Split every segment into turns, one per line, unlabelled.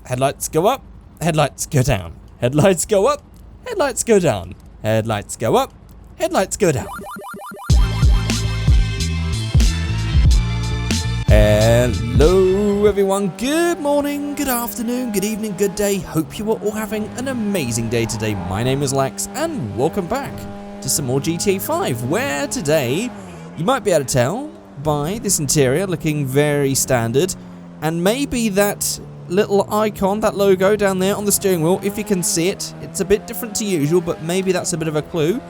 Headlights go up, headlights go down. Headlights go up, headlights go down. Headlights go up, headlights go down. Hello everyone, good morning, good afternoon, good evening, good day. Hope you are all having an amazing day today. My name is Lex and welcome back to some more GTA 5, where today you might be able to tell by this interior looking very standard, and maybe that little icon, that logo down there on the steering wheel, if you can see it, it's a bit different to usual, but maybe that's a bit of a clue,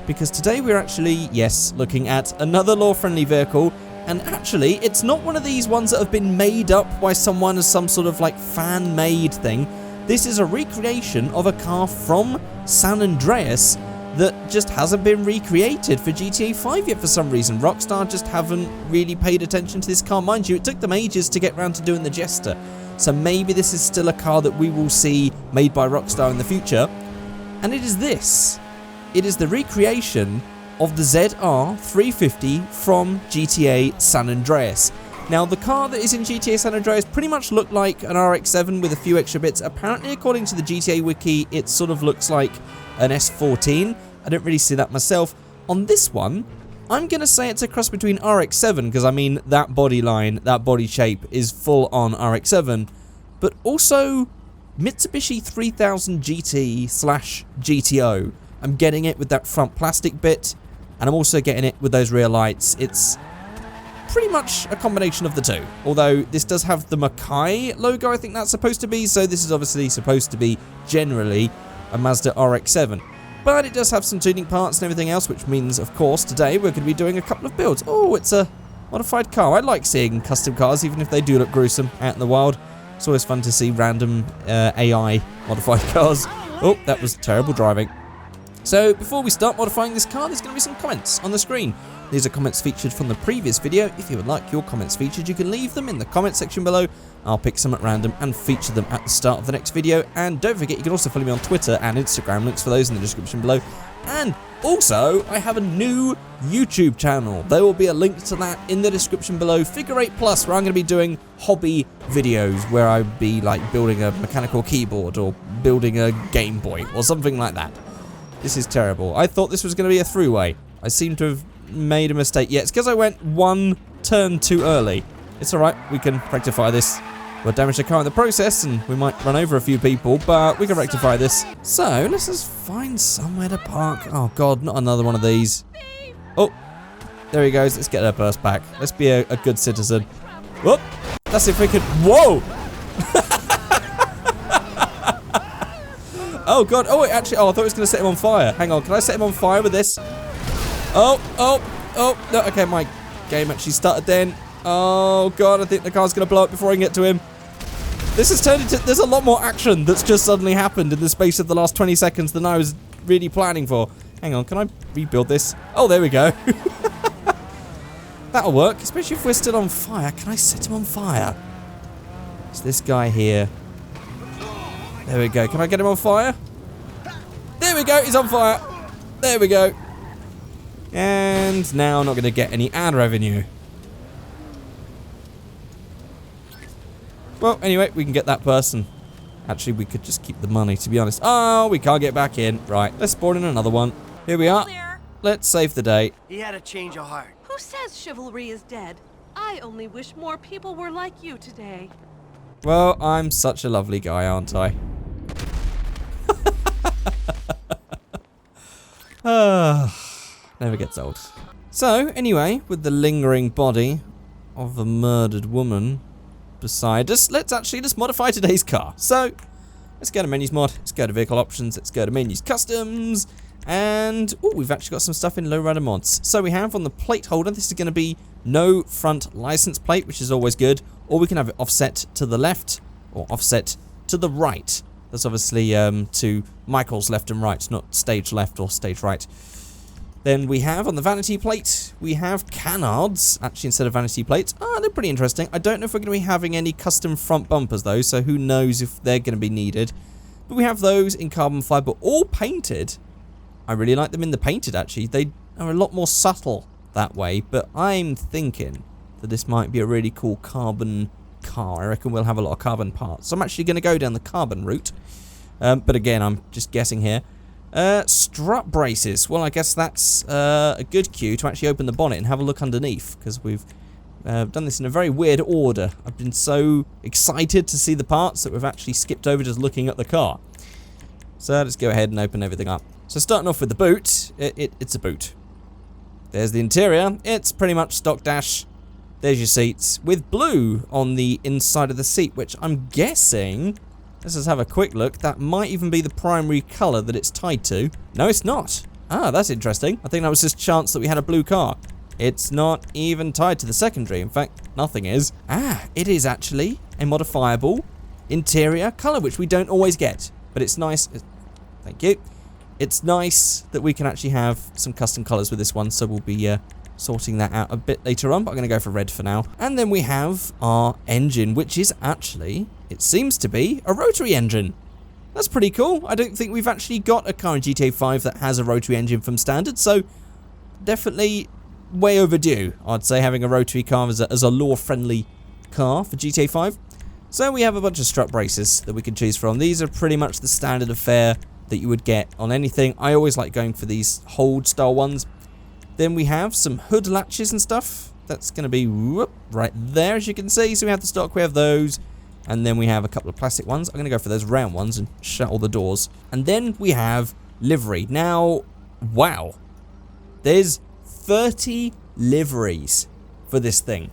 because today we're actually, yes, looking at another law-friendly vehicle. And actually, it's not one of these ones that have been made up by someone as some sort of like fan-made thing. This is a recreation of a car from San Andreas that just hasn't been recreated for GTA 5 yet for some reason. Rockstar just haven't really paid attention to this car. Mind you, it took them ages to get around to doing the Jester. So maybe this is still a car that we will see made by Rockstar in the future. And it is this. It is the recreation of the ZR350 from GTA San Andreas. Now, the car that is in GTA San Andreas pretty much looked like an RX-7 with a few extra bits. Apparently, according to the GTA Wiki, it sort of looks like an S14. I don't really see that myself. On this one, I'm going to say it's a cross between RX-7, because I mean, that body line, that body shape is full on RX-7, but also Mitsubishi 3000 GT/GTO. I'm getting it with that front plastic bit, and I'm also getting it with those rear lights. It's pretty much a combination of the two. Although this does have the Mackay logo, I think that's supposed to be. So this is obviously supposed to be generally a Mazda RX-7. But it does have some tuning parts and everything else, which means, of course, today we're going to be doing a couple of builds. Oh, it's a modified car. I like seeing custom cars, even if they do look gruesome out in the wild. It's always fun to see random AI modified cars. Oh, that was terrible driving. So, before we start modifying this car, there's going to be some comments on the screen. These are comments featured from the previous video. If you would like your comments featured, you can leave them in the comment section below. I'll pick some at random and feature them at the start of the next video. And don't forget, you can also follow me on Twitter and Instagram. Links for those in the description below. And also, I have a new YouTube channel. There will be a link to that in the description below. Figureight Plus, where I'm going to be doing hobby videos, where I'll be like building a mechanical keyboard or building a Game Boy or something like that. This is terrible. I thought this was going to be a throughway. I seem to have made a mistake. Yeah, it's because I went one turn too early. It's alright, we can rectify this. We'll damage the car in the process, and we might run over a few people, but we can rectify this. So, let's just find somewhere to park. Oh god, not another one of these. Oh, there he goes. Let's get our purse back. Let's be a good citizen. Whoop, that's if we could... Whoa! Oh god, oh actually, oh I thought it was going to set him on fire. Hang on, can I set him on fire with this? Oh, no, okay, my game actually started then. Oh god, I think the car's going to blow up before I can get to him. This has turned into, there's a lot more action that's just suddenly happened in the space of the last 20 seconds than I was really planning for. Hang on, can I rebuild this? Oh, there we go. That'll work, especially if we're still on fire. Can I set him on fire? It's this guy here. There we go. Can I get him on fire? There we go. He's on fire. There we go. And now I'm not going to get any ad revenue. Well, anyway, we can get that person. Actually, we could just keep the money, to be honest. Oh, we can't get back in. Right, let's spawn in another one. Here we are. Let's save the day.
He had a change of heart.
Who says chivalry is dead? I only wish more people were like you today.
Well, I'm such a lovely guy, aren't I? Never gets old. So, anyway, with the lingering body of a murdered woman beside us, let's actually just modify today's car. So, let's go to menus mod, let's go to vehicle options, let's go to menus customs, and oh, we've actually got some stuff in lowrider mods. So we have on the plate holder, this is going to be no front license plate, which is always good, or we can have it offset to the left or offset to the right. That's obviously to Michael's left and right, not stage left or stage right. Then we have on the vanity plate, we have canards, actually instead of vanity plates. Ah, they're pretty interesting. I don't know if we're going to be having any custom front bumpers though, so who knows if they're going to be needed. But we have those in carbon fiber, all painted. I really like them in the painted actually. They are a lot more subtle that way, but I'm thinking that this might be a really cool carbon car. I reckon we'll have a lot of carbon parts. So I'm actually going to go down the carbon route. But again, I'm just guessing here. Strut braces. Well, I guess that's a good cue to actually open the bonnet and have a look underneath, because we've done this in a very weird order. I've been so excited to see the parts that we've actually skipped over just looking at the car. So let's go ahead and open everything up. So starting off with the boot, it's a boot. There's the interior. It's pretty much stock dash. There's your seats with blue on the inside of the seat, which I'm guessing, let's just have a quick look, that might even be the primary colour that it's tied to. No, it's not. Ah, that's interesting. I think that was just chance that we had a blue car. It's not even tied to the secondary. In fact, nothing is. Ah, it is actually a modifiable interior colour, which we don't always get. But it's nice. Thank you. It's nice that we can actually have some custom colours with this one, so we'll be sorting that out a bit later on, but I'm going to go for red for now. And then we have our engine, which is actually, it seems to be, a rotary engine. That's pretty cool. I don't think we've actually got a car in GTA 5 that has a rotary engine from standard, so definitely way overdue, I'd say, having a rotary car as a law-friendly car for GTA 5. So we have a bunch of strut braces that we can choose from. These are pretty much the standard of fare that you would get on anything. I always like going for these hold style ones. Then we have some hood latches and stuff. That's going to be right there, as you can see. So we have the stock, we have those. And then we have a couple of plastic ones. I'm going to go for those round ones and shut all the doors. And then we have livery. Now, wow. There's 30 liveries for this thing.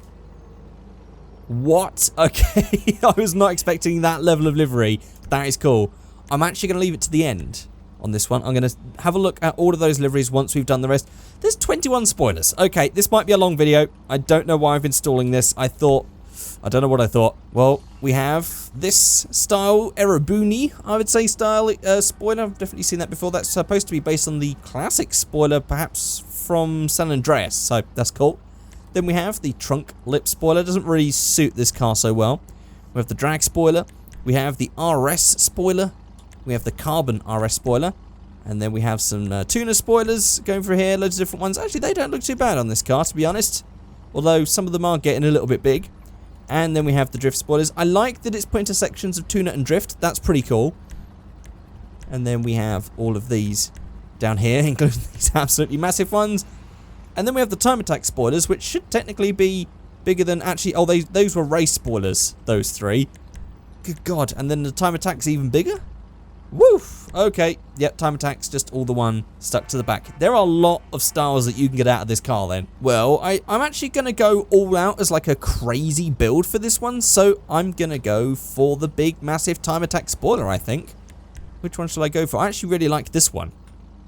What? Okay, I was not expecting that level of livery. That is cool. I'm actually going to leave it to the end on this one. I'm going to have a look at all of those liveries once we've done the rest. There's 21 spoilers. Okay, this might be a long video. I don't know why I've been stalling this. I don't know what I thought. Well, we have this style, Erebuni, I would say, style spoiler. I've definitely seen that before. That's supposed to be based on the classic spoiler, perhaps from San Andreas, so that's cool. Then we have the trunk lip spoiler. Doesn't really suit this car so well. We have the drag spoiler. We have the RS spoiler. We have the carbon RS spoiler. And then we have some tuner spoilers going through here. Loads of different ones. Actually, they don't look too bad on this car, to be honest. Although some of them are getting a little bit big. And then we have the drift spoilers. I like that it's put into sections of tuner and drift. That's pretty cool. And then we have all of these down here, including these absolutely massive ones. And then we have the time attack spoilers, which should technically be bigger than actually... Oh, those were race spoilers, those three. Good God. And then the time attack's even bigger? Woof. Okay. Yep, time attack's just all the one stuck to the back. There are a lot of styles that you can get out of this car then. Well, I'm actually going to go all out as like a crazy build for this one. So I'm going to go for the big, massive time attack spoiler, I think. Which one should I go for? I actually really like this one.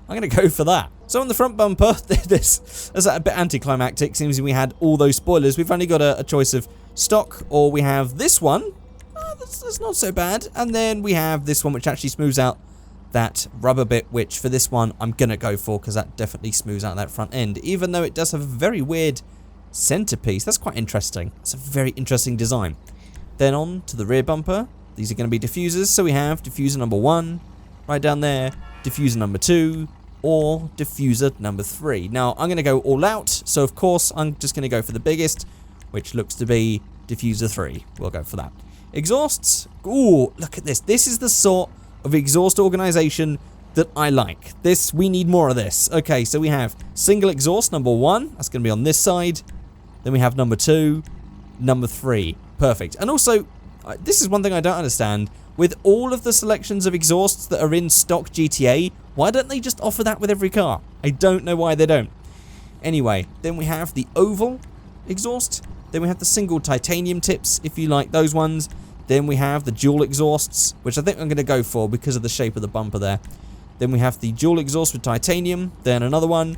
I'm going to go for that. So on the front bumper, this is a bit anticlimactic. Seems we had all those spoilers. We've only got a choice of stock, or we have this one. That's not so bad. And then we have this one, which actually smooths out that rubber bit, which for this one, I'm going to go for, because that definitely smooths out that front end. Even though it does have a very weird centerpiece. That's quite interesting. It's a very interesting design. Then on to the rear bumper. These are going to be diffusers. So we have diffuser number 1 right down there. Diffuser number 2. Or diffuser number 3. Now, I'm going to go all out, so of course, I'm just going to go for the biggest, which looks to be diffuser 3. We'll go for that. Exhausts. Ooh, look at this. This is the sort of exhaust organization that I like. We need more of this. Okay, so we have single exhaust number 1. That's going to be on this side. Then we have number 2, number 3. Perfect. And also, this is one thing I don't understand. With all of the selections of exhausts that are in stock GTA, why don't they just offer that with every car? I don't know why they don't. Anyway, then we have the oval exhaust. Then we have the single titanium tips, if you like those ones. Then we have the dual exhausts, which I think I'm going to go for because of the shape of the bumper there. Then we have the dual exhaust with titanium. Then another one.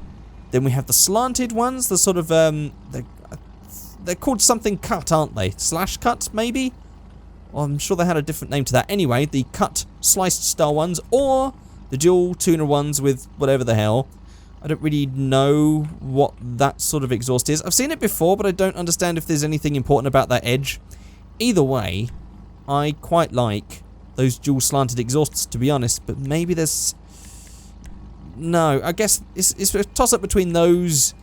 Then we have the slanted ones, the sort of, they're called something cut, aren't they? Slash cut, maybe? Well, I'm sure they had a different name to that. Anyway, the cut, sliced style ones, or the dual tuner ones with whatever the hell. I don't really know what that sort of exhaust is. I've seen it before, but I don't understand if there's anything important about that edge. Either way, I quite like those dual slanted exhausts, to be honest, but maybe there's... No, I guess it's a toss-up between those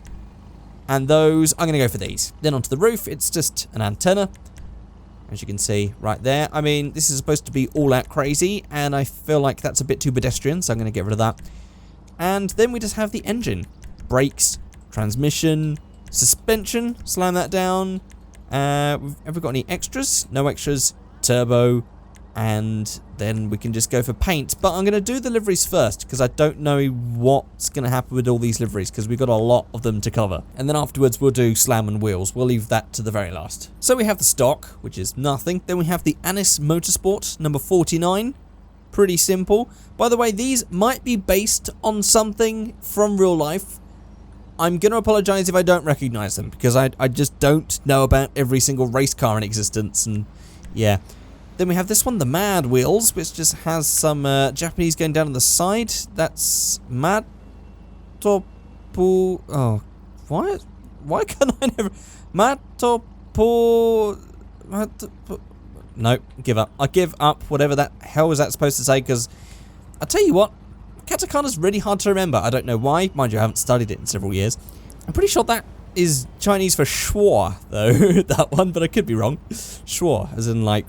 and those. I'm going to go for these. Then onto the roof, it's just an antenna. as you can see right there. I mean, this is supposed to be all out crazy, and I feel like that's a bit too pedestrian, so I'm going to get rid of that. And then we just have the engine. Brakes, transmission, suspension, slam that down. Have we got any extras? No extras. Turbo. And then we can just go for paint. But I'm going to do the liveries first, because I don't know what's going to happen with all these liveries, because we've got a lot of them to cover. And then afterwards we'll do slam and wheels. We'll leave that to the very last. So we have the stock, which is nothing. Then we have the Anis Motorsport, number 49. Pretty simple. By the way, these might be based on something from real life. I'm going to apologise if I don't recognise them, because I just don't know about every single race car in existence, and yeah. Then we have this one, the Mad Wheels, which just has some Japanese going down on the side. That's Mad Topu. Oh, why can't I never? Mad Topu. No, give up. I give up. Whatever that hell is that supposed to say? Because I tell you what, katakana's really hard to remember. I don't know why. Mind you, I haven't studied it in several years. I'm pretty sure that is Chinese for schwa, though, that one, but I could be wrong. Schwa, as in like,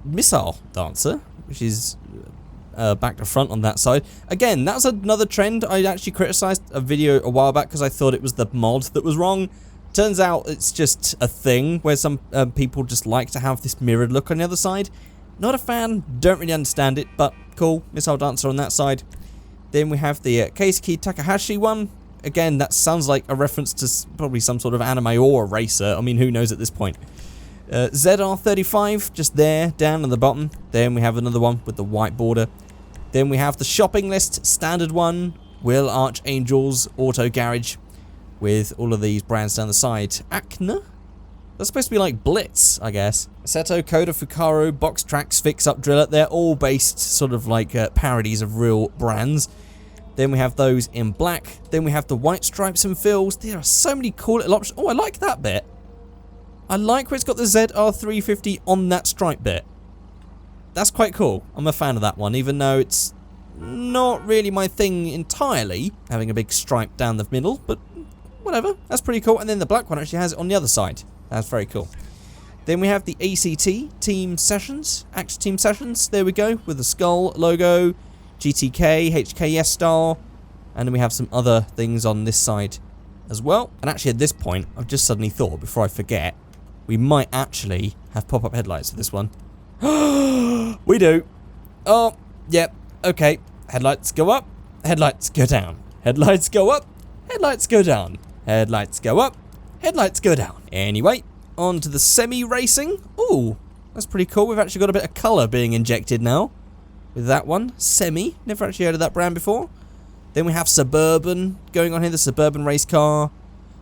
missile dancer, which is back to front on that side. Again, that's another trend. I actually criticised a video a while back because I thought it was the mod that was wrong. Turns out it's just a thing where some people just like to have this mirrored look on the other side. Not a fan, don't really understand it, but cool. Missile dancer on that side. Then we have the Keisuke Takahashi one. Again, that sounds like a reference to probably some sort of anime or a racer. I mean, who knows at this point. ZR35, just there, down on the bottom. Then we have another one with the white border. Then we have the shopping list, standard one. Will Archangels Auto Garage, with all of these brands down the side. Acna? That's supposed to be like Blitz, I guess. Seto, Koda, Fukaru, Box Tracks, Fix Up, Driller. They're all based sort of like parodies of real brands. Then we have those in black. Then we have the white stripes and fills. There are so many cool little options. Oh, I like that bit. I like where it's got the ZR350 on that stripe bit. That's quite cool. I'm a fan of that one, even though it's not really my thing entirely, having a big stripe down the middle, but whatever. That's pretty cool. And then the black one actually has it on the other side. That's very cool. Then we have the ACT Team Sessions, Action Team Sessions. There we go, with the skull logo, GTK, HKS style, and then we have some other things on this side as well. And actually at this point, I've just suddenly thought, before I forget, we might actually have pop-up headlights for this one. We do. Oh, yep, okay. Headlights go up, headlights go down. Headlights go up, headlights go down. Headlights go up, headlights go down. Anyway, on to the semi-racing. Ooh, that's pretty cool. We've actually got a bit of colour being injected now with that one. Semi. Never actually heard of that brand before. Then we have Suburban going on here, the Suburban race car.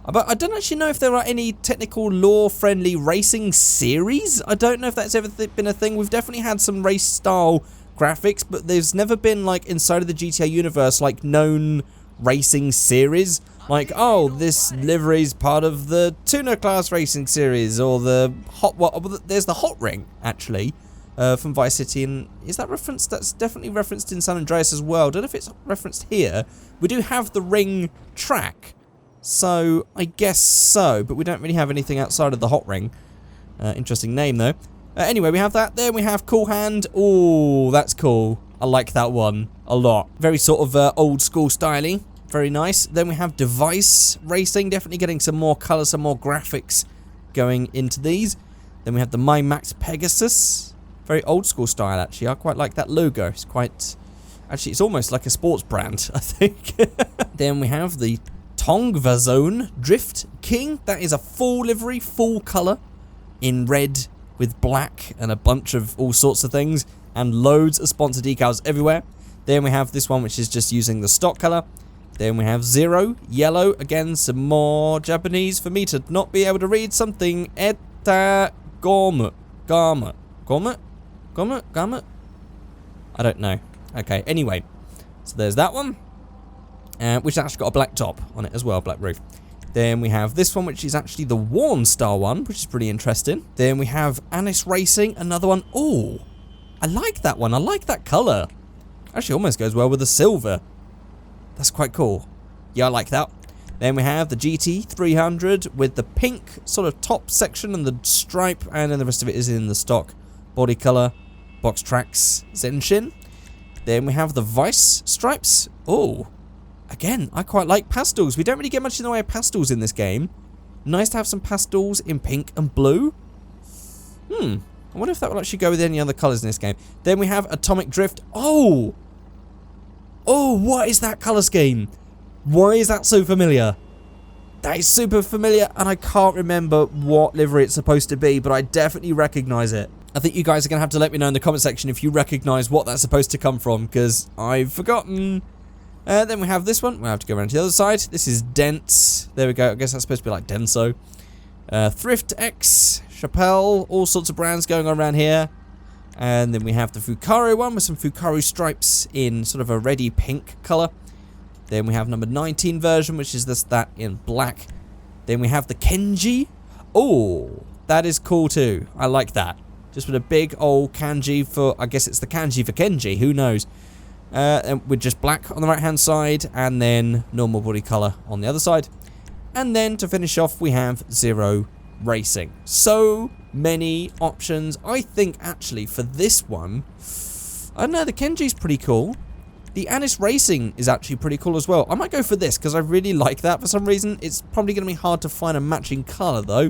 But I don't actually know if there are any technical law-friendly racing series. I don't know if that's ever been a thing. We've definitely had some race-style graphics, but there's never been, like, inside of the GTA universe, like, known racing series. Like, oh, this livery's part of the Tuna Class Racing series, or the Hot... Well, there's the Hot Ring, actually, from Vice City, and is that referenced? That's definitely referenced in San Andreas as well. Don't know if it's referenced here. We do have the Ring track, so I guess so, but we don't really have anything outside of the Hot Ring. Interesting name, though. Anyway, we have that. Then we have Cool Hand. Ooh, that's cool. I like that one a lot. Very sort of old school styling. Very nice. Then we have Device Racing, definitely getting some more colour, some more graphics going into these. Then we have the MyMax Pegasus. Very old school style, actually. I quite like that logo. It's quite... Actually, it's almost like a sports brand, I think. Then we have the Tongva Zone Drift King. That is a full livery, full colour, in red with black and a bunch of all sorts of things, and loads of sponsor decals everywhere. Then we have this one, which is just using the stock colour. Then we have Zero, yellow, again, some more Japanese for me to not be able to read something. Eta Gomu. Garment. Garment? Garment? Garment? I don't know. Okay, anyway. So there's that one. Which actually got a black top on it as well, black roof. Then we have this one, which is actually the Warm Star one, which is pretty interesting. Then we have Anis Racing, another one. Oh, I like that one. I like that colour. Actually almost goes well with the silver. That's quite cool. Yeah, I like that. Then we have the GT 300 with the pink sort of top section and the stripe, and then the rest of it is in the stock body color, box tracks, Zenshin. Then we have the Vice stripes. Oh, again, I quite like pastels. We don't really get much in the way of pastels in this game. Nice to have some pastels in pink and blue. I wonder if that will actually go with any other colors in this game. Then we have Atomic Drift. Oh, what is that color scheme? Why is that so familiar? That is super familiar, and I can't remember what livery it's supposed to be, but I definitely recognize it. I think you guys are going to have to let me know in the comment section if you recognize what that's supposed to come from, because I've forgotten. Then we have this one. We'll have to go around to the other side. This is Dent. There we go. I guess that's supposed to be like Denso. Thrift X, Chappelle, all sorts of brands going on around here. And then we have the Fukaru one with some Fukaru stripes in sort of a reddy pink color. Then we have number 19 version, which is that in black. Then we have the Kenji. Oh, that is cool too. I like that. Just with a big old kanji for, I guess it's the kanji for Kenji, who knows. And with just black on the right hand side, and then normal body color on the other side. And then to finish off, we have Zero Racing. So many options. I think actually for this one, I don't know, the Kenji's pretty cool. The Anis Racing is actually pretty cool as well. I might go for this because I really like that for some reason. It's probably going to be hard to find a matching color though,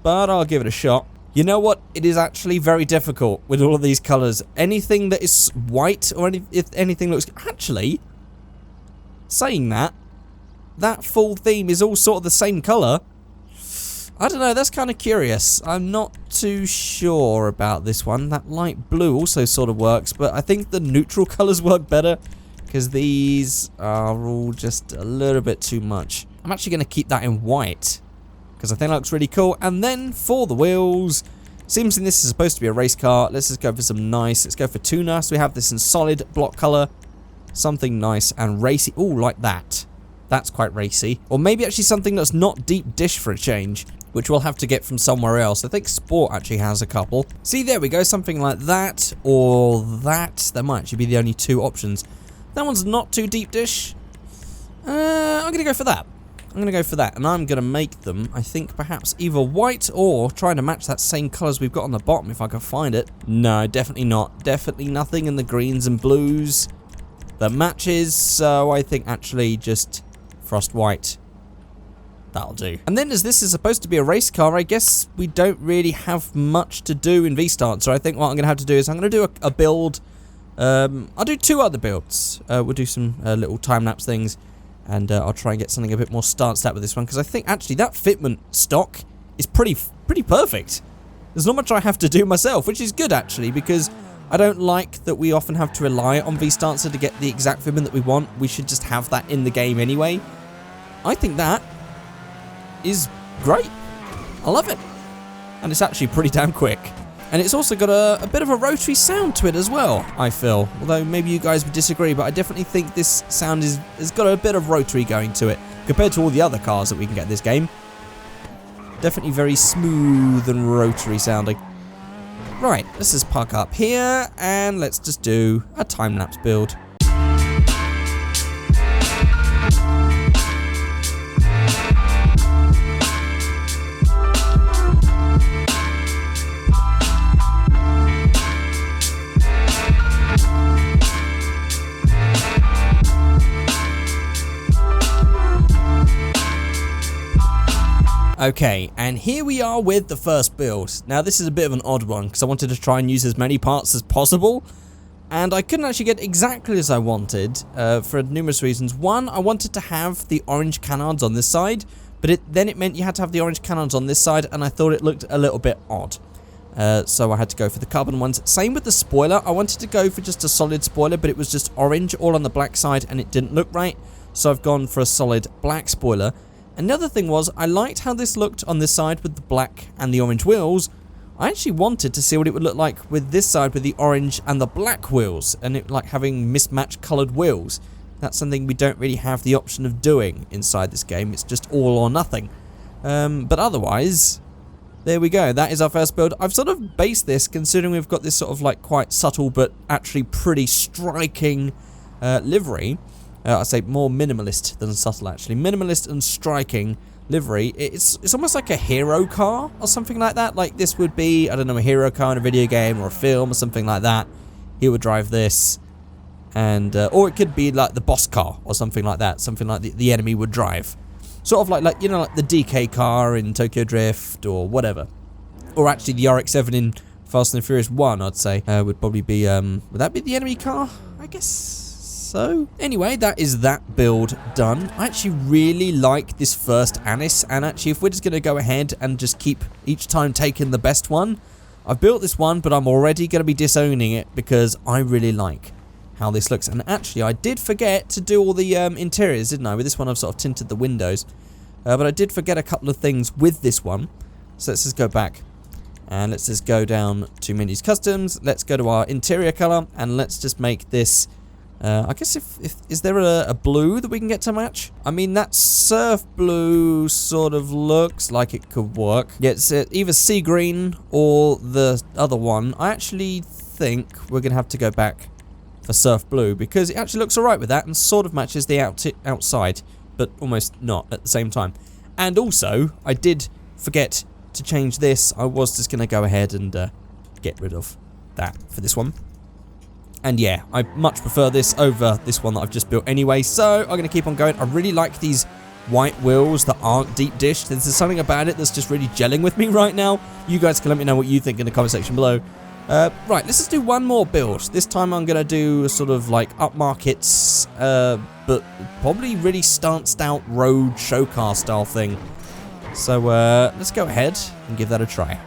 but I'll give it a shot. You know what? It is actually very difficult with all of these colors. Anything that is white or if anything looks... Actually, saying that full theme is all sort of the same color. I don't know, that's kind of curious. I'm not too sure about this one. That light blue also sort of works, but I think the neutral colors work better because these are all just a little bit too much. I'm actually going to keep that in white because I think that looks really cool. And then for the wheels, seems this is supposed to be a race car. Let's just go for some nice. Let's go for tuner. So we have this in solid block color, something nice and racy. Oh, like that. That's quite racy. Or maybe actually something that's not deep dish for a change, which we'll have to get from somewhere else. I think Sport actually has a couple. See, there we go. Something like that or that. That might actually be the only two options. That one's not too deep dish. I'm going to go for that. I'm going to go for that. And I'm going to make them, I think, perhaps either white or trying to match that same colours we've got on the bottom if I can find it. No, definitely not. Definitely nothing in the greens and blues that matches. So I think actually just Frost White. That'll do. And then as this is supposed to be a race car, I guess we don't really have much to do in V-Start. So I think what I'm going to have to do is I'm going to do a build. I'll do two other builds. We'll do some little time-lapse things. And I'll try and get something a bit more start stat with this one. Because I think actually that fitment stock is pretty perfect. There's not much I have to do myself, which is good actually. Because I don't like that we often have to rely on V-Stancer to get the exact fitment that we want. We should just have that in the game anyway. I think that is great. I love it. And it's actually pretty damn quick. And it's also got a bit of a rotary sound to it as well, I feel. Although maybe you guys would disagree, but I definitely think this sound has got a bit of rotary going to it compared to all the other cars that we can get in this game. Definitely very smooth and rotary sounding. Right, let's just park up here and let's just do a time-lapse build. Okay, and here we are with the first build. Now this is a bit of an odd one because I wanted to try and use as many parts as possible, and I couldn't actually get exactly as I wanted for numerous reasons. One, I wanted to have the orange canards on this side, but then it meant you had to have the orange canards on this side, and I thought it looked a little bit odd. So I had to go for the carbon ones. Same with the spoiler. I wanted to go for just a solid spoiler, but it was just orange all on the black side, and it didn't look right. So I've gone for a solid black spoiler. Another thing was, I liked how this looked on this side with the black and the orange wheels. I actually wanted to see what it would look like with this side with the orange and the black wheels, and it like having mismatched coloured wheels. That's something we don't really have the option of doing inside this game. It's just all or nothing. But otherwise, there we go. That is our first build. I've sort of based this, considering we've got this sort of like quite subtle but actually pretty striking livery. I'd say more minimalist than subtle, actually. Minimalist and striking livery. It's almost like a hero car or something like that. Like this would be, I don't know, a hero car in a video game or a film or something like that. He would drive this, and or it could be like the boss car or something like that. Something like the enemy would drive. Sort of like you know, like the DK car in Tokyo Drift or whatever. Or actually the RX-7 in Fast and Furious 1, I'd say, would probably be, would that be the enemy car? I guess so. Anyway, that is that build done. I actually really like this first Anis, and actually if we're just going to go ahead and just keep each time taking the best one, I've built this one, but I'm already going to be disowning it because I really like how this looks. And actually, I did forget to do all the interiors, didn't I? With this one, I've sort of tinted the windows. But I did forget a couple of things with this one. So let's just go back. And let's just go down to menus customs. Let's go to our interior color. And let's just make this... I guess is there a blue that we can get to match? I mean, that surf blue sort of looks like it could work. Yeah, it's either sea green or the other one. I actually think we're going to have to go back for surf blue because it actually looks alright with that and sort of matches the outside, but almost not at the same time. And also, I did forget to change this. I was just going to go ahead and get rid of that for this one. And yeah, I much prefer this over this one that I've just built anyway, so I'm going to keep on going. I really like these white wheels that aren't deep dished. There's something about it that's just really gelling with me right now. You guys can let me know what you think in the comment section below. Right, let's just do one more build. This time I'm going to do a sort of like upmarkets, but probably really stanced out road show car style thing. So let's go ahead and give that a try.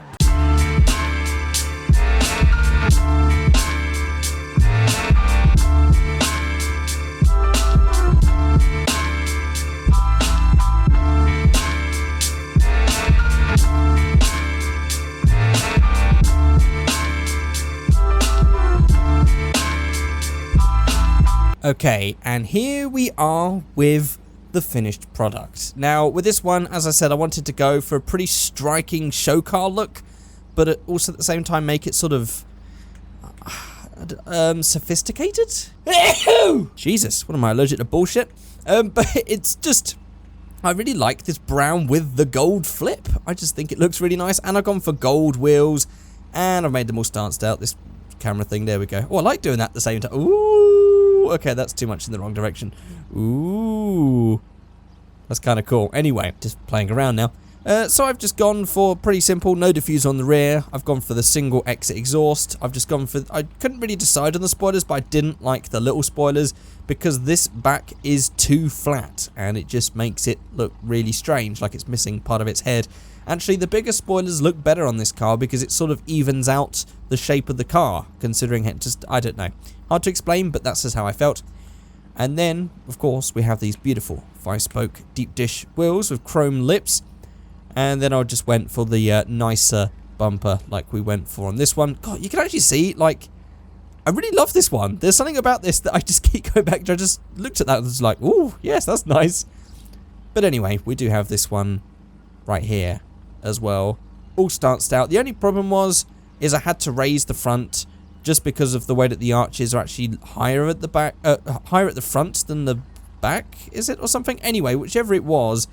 Okay, and here we are with the finished product. Now, with this one, as I said, I wanted to go for a pretty striking show car look, but also at the same time make it sort of sophisticated? Jesus, what am I, allergic to bullshit? But it's just, I really like this brown with the gold flip. I just think it looks really nice, and I've gone for gold wheels, and I've made them all stanced out. This camera thing, there we go. Oh, I like doing that at the same time. Ooh, okay, that's too much in the wrong direction. Ooh, that's kind of cool. Anyway, just playing around now. So I've just gone for pretty simple, no diffuser on the rear. I've gone for the single exit exhaust. I've just gone for, I couldn't really decide on the spoilers, but I didn't like the little spoilers because this back is too flat and it just makes it look really strange, like it's missing part of its head. Actually, the bigger spoilers look better on this car because it sort of evens out the shape of the car, considering it just, I don't know. Hard to explain, but that's just how I felt. And then, of course, we have these beautiful 5-spoke deep dish wheels with chrome lips. And then I just went for the nicer bumper like we went for on this one. God, you can actually see, like, I really love this one. There's something about this that I just keep going back to. I just looked at that and was like, ooh, yes, that's nice. But anyway, we do have this one right here as well, all stanced out. The only problem is I had to raise the front just because of the way that the arches are actually higher at the back, higher at the front than the back, is it, or something? Anyway, whichever it was,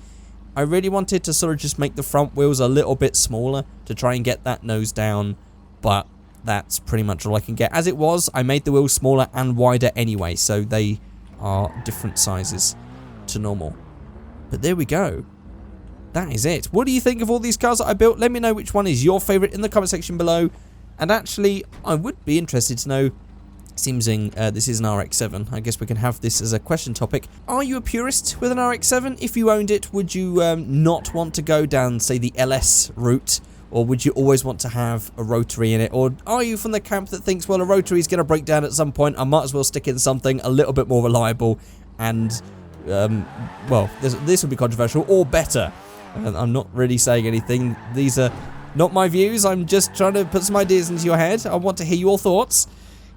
I really wanted to sort of just make the front wheels a little bit smaller to try and get that nose down, but that's pretty much all I can get. As it was, I made the wheels smaller and wider anyway, so they are different sizes to normal. But there we go. That is it. What do you think of all these cars that I built? Let me know which one is your favourite in the comment section below. And actually, I would be interested to know, this is an RX-7. I guess we can have this as a question topic. Are you a purist with an RX-7? If you owned it, would you not want to go down, say, the LS route? Or would you always want to have a rotary in it? Or are you from the camp that thinks, well, a rotary is going to break down at some point, I might as well stick in something a little bit more reliable and, well, this would be controversial, or better. I'm not really saying anything. These are not my views. I'm just trying to put some ideas into your head. I want to hear your thoughts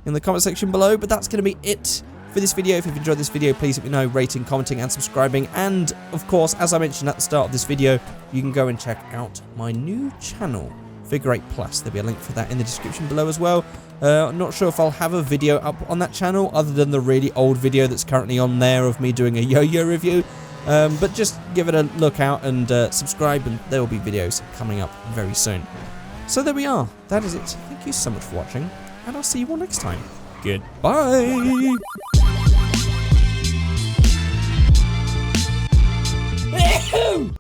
in the comment section below. But that's going to be it for this video. If you've enjoyed this video, please let me know, rating, commenting, and subscribing. And, of course, as I mentioned at the start of this video, you can go and check out my new channel, Figureight Plus. There'll be a link for that in the description below as well. I'm not sure if I'll have a video up on that channel other than the really old video that's currently on there of me doing a yo-yo review. But just give it a look out and subscribe, and there will be videos coming up very soon. So there we are. That is it. Thank you so much for watching, and I'll see you all next time. Goodbye!